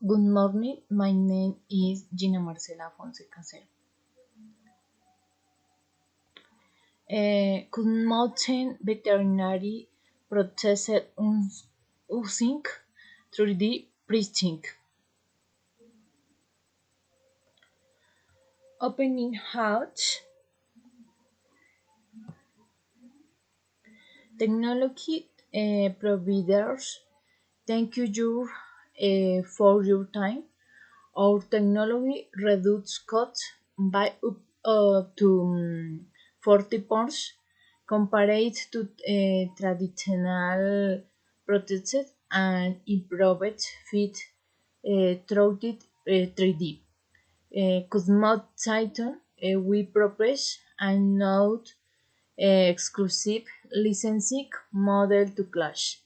Good morning, my name is Gina Marcela Fonseca Cero. Could mountain veterinary prostheses using 3D printing. Opening hatch. Technology providers, thank you for your time. Our technology reduces costs by up to 40% compared to traditional prostheses and improved fit through 3D. Cosmotitan, we propose a not exclusive licensing model to Clash.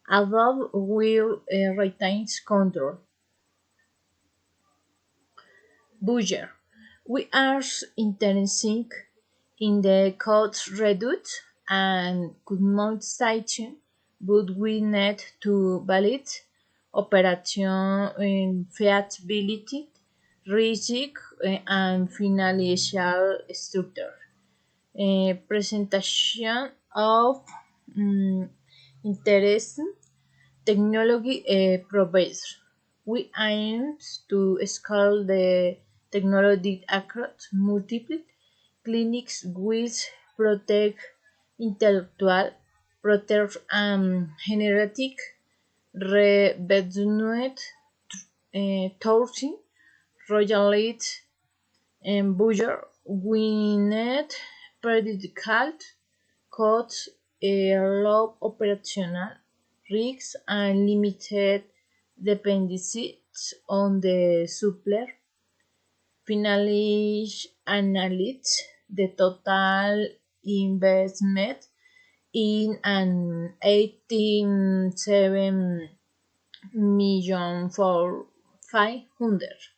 Adobe will retain control. Budget. We are interested in the cost reduction and customization, but we need to validate operation feasibility, risk, and financial structure. Presentation of um, interest technology provides. We aim to scale the technology across multiple clinics with protect intellectual property and genetic revenued touching royalties and budget. We need practical costs, low operational risks, and limited dependencies on the supplier. Finally, analyze the total investment in an 18.7 million for 500.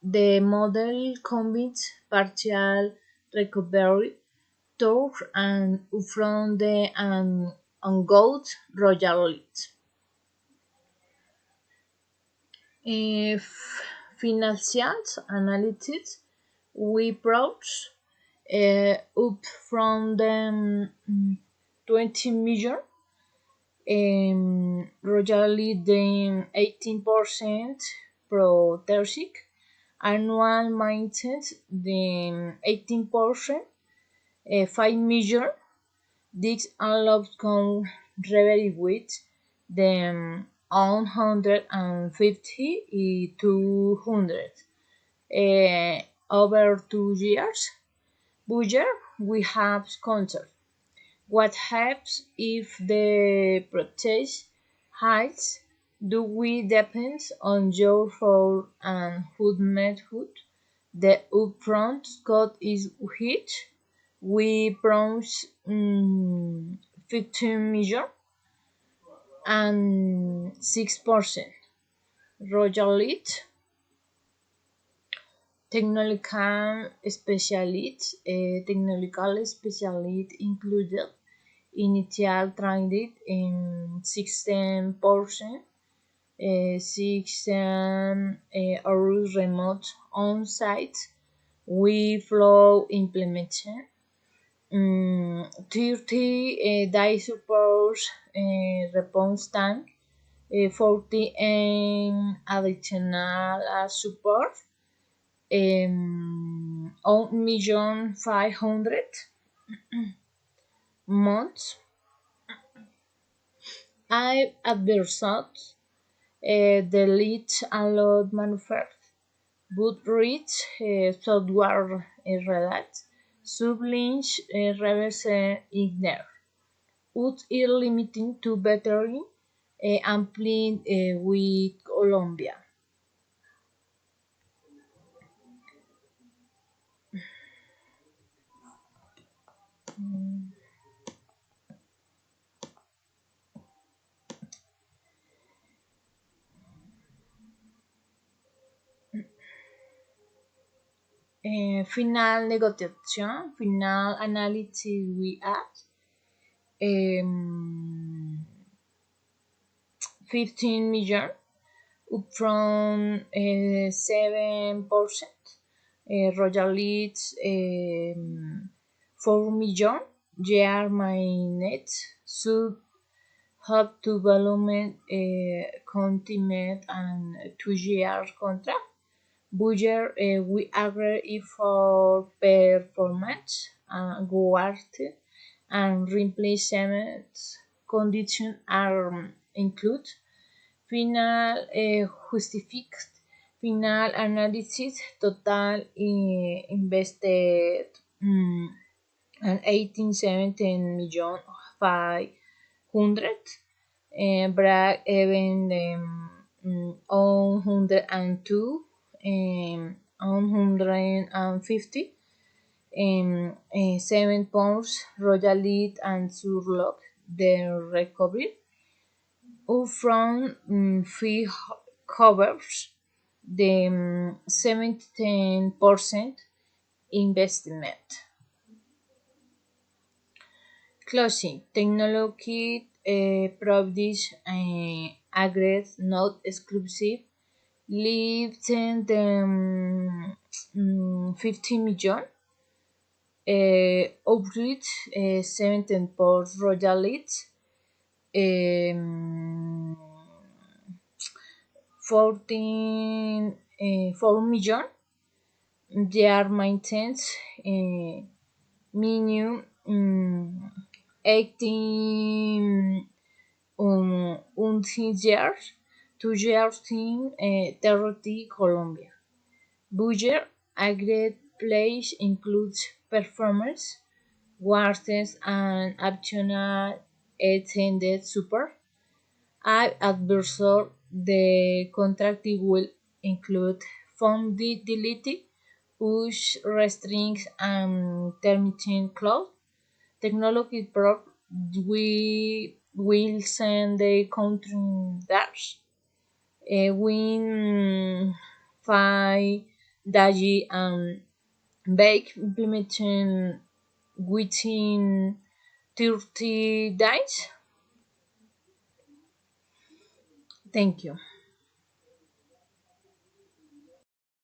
The model combines partial recovery tour and upfront and ongoing royalties. If financial analytics, we brought up from the 20 million, royalty the 18% pro-tersic, annual maintenance the 18%, 5 million. This allows come revenue with the 150 200 over 2 years. Budget we have concert. What happens if the purchase heights? Do we depend on your for and food method? The upfront cost is hit. We promise 15 million and 6% royalty. Technical specialists included initial training in 16%, 6 hours remote on-site, we flow implementation, 30 day support response time, 40 additional support, 1,500,000 months. I advertised the lead allowed manufacture, but rich software related, sublink reverse engineer, would is limiting to battery ampli with Colombia. Final negotiation, final analysis we add. Um, 15 million, up from 7%. Royalties 4 million. Year my net should have development continent and 2 year contract. Budget we agree for performance, guarantee, and replacement conditions are included. Final justified final analysis total invested and 1817 million 500 break even 102 150 £7 royalty and surlock the recovery upfront fee covers the 17% investment. Closing technology provides agreed not exclusive lifting the 50 million outreach 17 for royalties 14 4 million. They are maintained minimum 18 years, 2 years in territory Colombia. Budget agreed place includes performance, warranties, and optional extended support. I advisor the contract will include functionality, push restrictions, and terminating clause. Technology prop we will send the country dash. Win 5 and bake implementation within 30 days. Thank you.